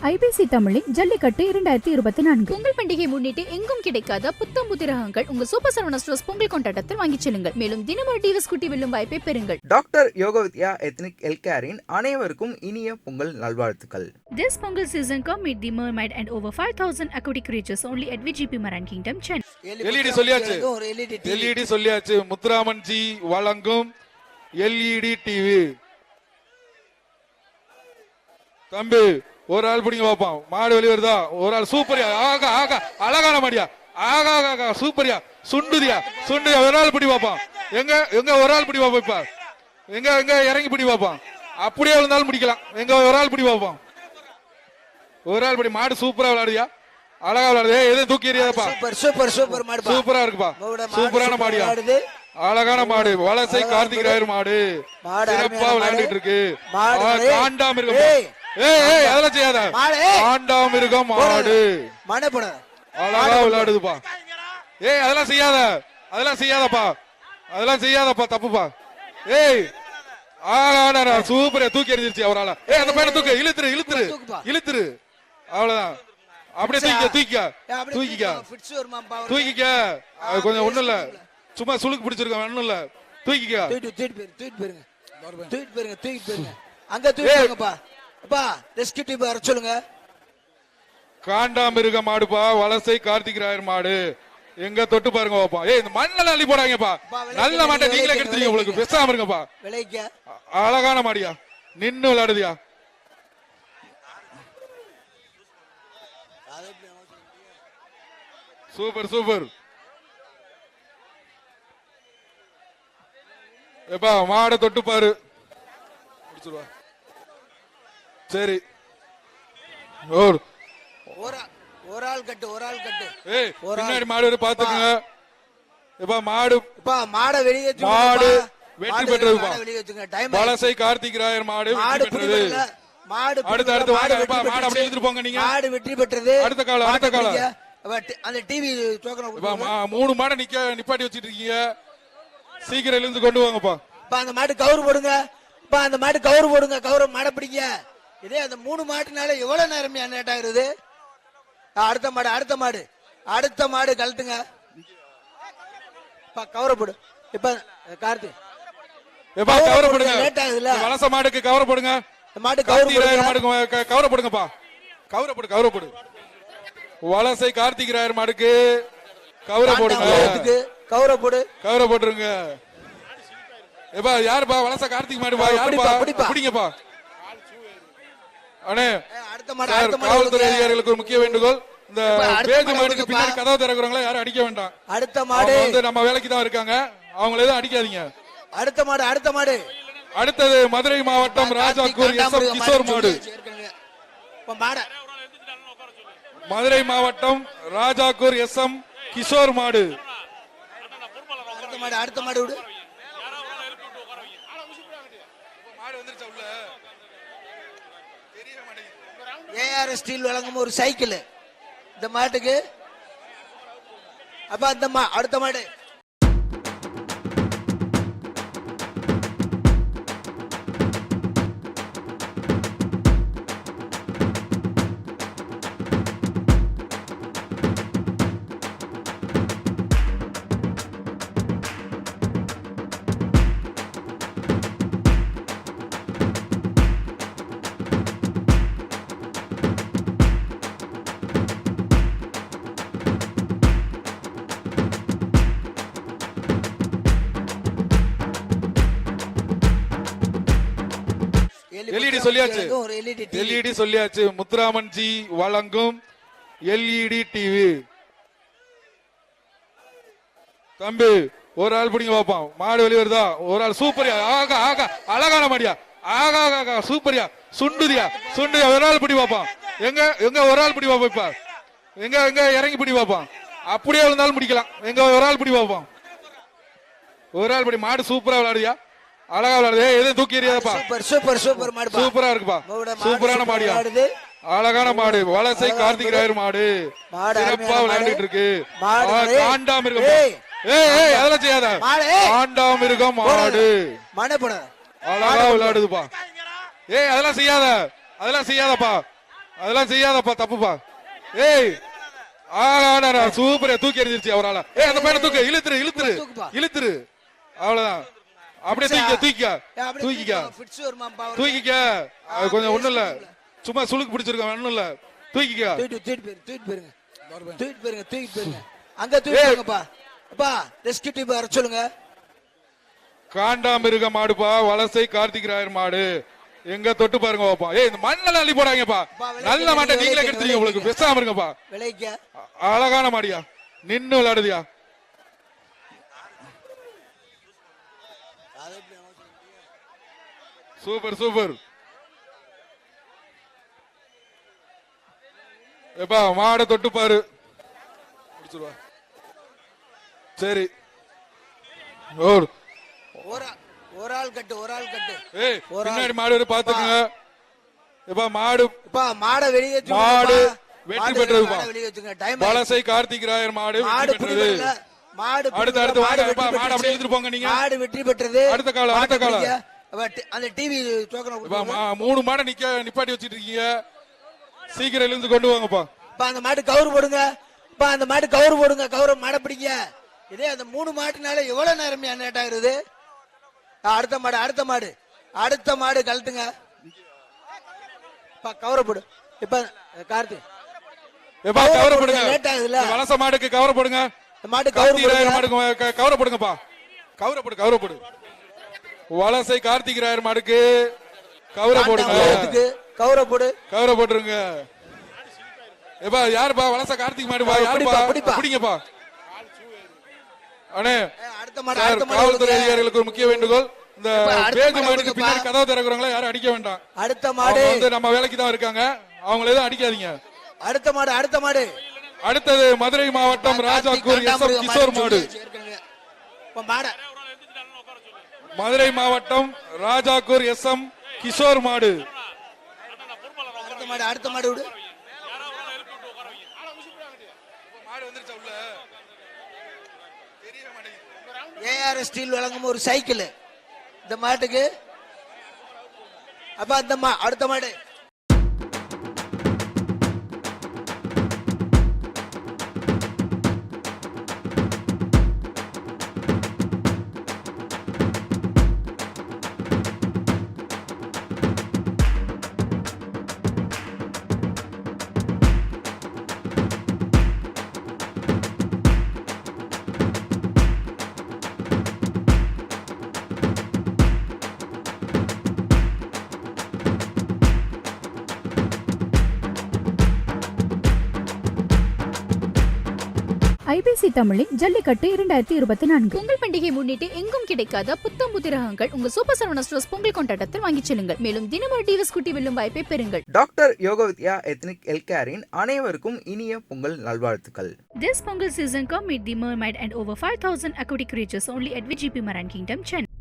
IBC தமிழின் ஜல்லிக்கட்டு 2024 பொங்கல் பண்டிகை முன்னிட்டு எங்கும் கிடைக்காத புத்தம் புதிரகங்கள் உங்கள் சூப்பர் சரவணா ஸ்டோர்ஸ் பொங்கல் கொண்டாட்டத்தில் வாங்கிச் செல்லுங்கள். மேலும் தினமும் டிவிஎஸ் குட்டி வெல்லும் வாய்ப்பை பெறுங்கள். டாக்டர் யோகவித்யா எத்னிக் ஹெல்த்கேரின் அனைவருக்கும் இனிய பொங்கல் நல்வாழ்த்துக்கள். This Pongal season come meet the mermaid and over 5,000 aquatic creatures only at VGP Maran Kingdom, Chennai. LED சொல்லியாச்சு. முத்துராமன் ஜி வழங்கும் LED டிவி. தம்பி ஒரு ஆள் பிடிங்க பாப்பான். மாடு வெளியே வருதா? ஒரு ஆள் சூப்பரியா, ஆகா ஆகா, அழகான மாடியா, ஆகா ஆகா சூப்பரியா, சுண்டுதியா சுண்டுதியா. ஒரு ஆள் பிடி பாப்பான். எங்க எங்க ஒரு ஆள் பிடி பாப்போம். இப்ப எங்க எங்க இறங்கி பிடி பாப்பான். அப்படியே விழுந்தாலும் பிடிக்கலாம். எங்க ஒரு ஆள் பிடி பாப்போம். ஒரு ஆள் பிடி. மாடு சூப்பரா விளையாடுயா, அழகா விளையாடுது. எதுவும் தூக்கி எறியாதப்பா. சூப்பர் மாடு, சூப்பரா இருக்குப்பா. சூப்பரான மாடியா, அழகான மாடு. வலசை கார்த்திக் ராயர் மாடு சிறப்பா விளையாண்டுட்டு இருக்கு. காண்டாம இருக்கு. ஏய் அதெல்லாம் செய்யாத. காண்டாம இருக்க மாடு அழகா விளையாடுதுப்பா. ஏய் அதெல்லாம் செய்யாத, அதெல்லாம் செய்யாதப்பா, அதெல்லாம் செய்யாதப்பா, தப்புப்பா. ஏய் ஆடா சூப்பரா தூக்கி எறிஞ்சிருச்சு அவரால. ஏய் அந்த பையனை தூக்கு, இழுத்துரு இழுத்துரு இழுத்துரு. அவ்வளவுதான். அப்படியே தூக்கிக்க. கொஞ்சம் ஒண்ணும் இல்ல, சும்மா சுளுக்கு பிடிச்சிருக்க, ஒண்ணும் இல்ல. தூக்கிக்க. காண்டாமிருக மாடுப்பா, வலசை கார்த்திக் ராயர் மாடு. எங்க தொட்டு பாருங்க பாப்பா. ஏய் இந்த மண்ணெல்லாம் அள்ளி போடாங்கப்பா. நல்ல மாட்டை நீங்களே கெடுத்துறீங்க. உங்களுக்கு பேசாம இருங்கப்பா. அழகான மாடியா, நின்னு விளையாடுதியா. Super super. எப்பா மாடை தொட்டு பாரு. சரி ஒரு ஆள் கட்டு. ஏய் பின்னாடி மாடு பாத்துக்கங்க. எப்பா மாடு மாடை வெளியே மாடு வெற்றி பெற்றதுப்பா. வலசை கார்த்திக் ராயர் மாடு பெற்றது. அடுத்து அடுத்து வாங்க. மாடு அப்படியே எடுத்துட்டு போங்க. நீங்க மாடு வெற்றி பெற்றது. அடுத்த காலம் அந்த டிவி மூணு மாடை நிப்பாட்டி வச்சிட்டு இருக்கீங்க. சீக்கிரம் எழுந்து கொண்டு வாங்கப்பா. அந்த மாடு கவுரு போடுங்க. அந்த மாடு கவுரு போடுங்க. கவுரு மாடை பிடிங்க. இதே அந்த மூணு மாட்டுனால எவ்வளவு நேரம் லேட் ஆகுது. அடுத்த மாடு கழட்டுங்க. கவரை போடு. இப்ப கார்த்தி கவரை போடுங்க. லேட் ஆகுதுல்ல. வலச மாடுக்கு கவரை போடுங்க. மாடு மாடுக்கு கவரை போடுங்கப்பா. கவரை போடு. வலசை கார்த்திக் ராயர் மாடுக்கு கவரை போடுங்க. கவரை போட்டுருங்க. எப்பா யாருப்பா? வலசை கார்த்திக் மாடுப்பா. யாருப்பா? பிடிங்கப்பா. அண்ணே காவல்துறை அதிகாரிகளுக்கு ஒரு முக்கிய வேண்டுகோள். இந்த பேஜ் மாடுக்கு பின்னாடி கதவு திறக்கிறவங்கள யாரும் அடிக்க வேண்டாம். அடுத்த மாடு வந்து நம்ம வேலைக்கு தான் இருக்காங்க. அவங்கள எதுவும் அடிக்காதீங்க. அடுத்த மாடு அடுத்தது மதுரை மாவட்டம் ராஜாக்கூர் எஸ்எம் கிஷோர் மாடு. மதுரை மாவட்டம் ராஜாக்கூர் எஸ்எம் கிஷோர் மாடு. அடுத்த மாடு விடு. ஏஆர் ஸ்டீல் வழங்கும் ஒரு சைக்கிள் இந்த மாட்டுக்கு. அப்ப அந்த அடுத்த மாடு LED சொல்லியாச்சு. முத்துராமன் ஜி வழங்கும் LED டிவி. தம்பி ஒரு ஆள் பிடிங்க பாப்பான். மாடு வெளியே வருதா? ஒரு ஆள் சூப்பரியா, ஆகா ஆகா, அழகான மாடியா, ஆகா ஆகா சூப்பரியா, சுண்டுதியா சுண்டுதியா. ஒரு ஆள் பிடி பாப்பான். எங்க எங்க ஒரு ஆள் பிடி பாப்போம். இப்ப எங்க எங்க இறங்கி பிடி பாப்பான். அப்படியே விழுந்தாலும் பிடிக்கலாம். எங்க ஒரு ஆள் பிடி பாப்பான். ஒரு ஆள் பிடி. மாடு சூப்பரா விளையாடுயா, அழகா விளையாடுது. எதுவும் தூக்கி எறியாதப்பா. சூப்பர் மாடு, சூப்பரா இருக்குப்பா. சூப்பரான மாடியா, அழகான மாடு. வலசை கார்த்திக் ராயர் மாடு சிறப்பா விளையாண்டுட்டு இருக்கு. காண்டாம இருக்கு. ஏய் அதெல்லாம் செய்யாத. காண்டாம இருக்க மாடு அழகா விளையாடுதுப்பா. ஏய் அதெல்லாம் செய்யாத, அதெல்லாம் செய்யாதப்பா, அதெல்லாம் செய்யாதப்பா, தப்புப்பா. ஏய் ஆடா சூப்பரா தூக்கி எறிஞ்சிருச்சு அவரால. ஏய் அந்த பையனை தூக்கு, இழுத்துரு இழுத்துரு இழுத்துரு, அவ்வளவுதான். அப்படியே தூக்கிக்க. அது கொஞ்சம் ஒண்ணும் இல்ல, சும்மா சுளுக்கு பிடிச்சிருக்கோம், ஒண்ணும் இல்ல, தூக்கிக்க. அங்க தூக்கிப்பா. ரெஸ்கியூ டீம் வர சொல்லுங்க. காண்டாமிருக மாடுப்பா, வலசை கார்த்திக் ராயர் மாடு. எங்க தொட்டு பாருங்க பாப்பா. ஏய் இந்த மண்ணெல்லாம் அள்ளி போடாங்கப்பா, நல்ல மாட்டை நீங்களே கெடுத்துறீங்க. உங்களுக்கு பேசாம இருங்கப்பா. அழகான மாடியா, நின்னு விளையாடுதியா. Super super. எப்பா மாடை தொட்டு பாரு. சரி ஒரு ஆள் கட்டு. ஏய் பின்னாடி மாடு பாத்துக்கங்க. எப்பா மாடை வெளியே மாடு வெற்றி பெற்றதுப்பா. வலசை கார்த்திக் ராயர் மாடு வெற்றி பெற்றது. அடுத்து வாங்கப்பா, மாடு அப்படியே எடுத்துட்டு போங்க. நீங்க மாடு வெற்றி பெற்றது. அடுத்த கால அந்த டிவி டோக்கன் 3 மாடை நிப்பாட்டி வச்சிட்டு இருக்கீங்க, சீக்கிரம் எழுந்து கொண்டு வாங்கப்பா. அந்த மாடு கவுரு போடுங்க. அந்த மாடு கவுரு போடுங்க. கவுர மாடை பிடிங்க. இதே அந்த 3 மாட்டுனால எவ்வளவு நேரம் நேட்டாகிறது. அடுத்த மாடு கழட்டுங்க. கவர போடு. இப்ப கார்த்திக் கவர போடுங்க. லேட் ஆகுதுல, வலச மாடுக்கு கவர போடுங்க. மாடு கவர கவர போடுங்கப்பா. கவர போடு. வலசை கார்த்திக் ராயர் மாடுக்கு கவர போடுங்க. கவர போட்டுருங்க. எப்பா யாருப்பா வலச கார்த்திக் மாடுப்பா, யாருப்பா பிடிங்கப்பா. அண்ணே காவல்துறை அதிகாரிகளுக்கு ஒரு முக்கிய வேண்டுகோள், இந்த பேஜ் மாடுக்கு பின்னாடி கதவு திறக்கிறவங்கள யாரும் அடிக்க வேண்டாம். அடுத்த மாடு வந்து நம்ம வேலைக்கு தான் இருக்காங்க, அவங்கள எதுவும் அடிக்காதீங்க. அடுத்த மாடு அடுத்தது மதுரை மாவட்டம் ராஜாக்கூர் எஸ்எம் கிஷோர் மாடு. மதுரை மாவட்டம் ராஜாக்கூர் எஸ்எம் கிஷோர் மாடு. அடுத்த மாடு விடு. ஏஆர்எஸ் ஸ்டீல் வழங்கும் ஒரு சைக்கிள் இந்த மாட்டுக்கு. அப்ப அந்த அடுத்த மாடு ஐபிசி தமிழின் ஜல்லிக்கட்டு 2024. பொங்கல் பண்டிகை முன்னிட்டு எங்கும் கிடைக்காத புத்தம் புதிரகங்கள் உங்க சூப்பர் சரவணா ஸ்டோர்ஸ் பொங்கல் கொண்டாட்டத்தில் வாங்கிச் செல்லுங்கள். மேலும் தினமும் டிவிஎஸ் குட்டி வெல்லும் வாய்ப்பை பெறுங்கள். டாக்டர் யோகவித்யா எத்னிக் ஹெல்த்கேரின் அனைவருக்கும் இனிய பொங்கல் நல்வாழ்த்துக்கள். This Pongal season come meet the mermaid and over 5,000 aquatic creatures only at VGP Marine Kingdom, Chennai.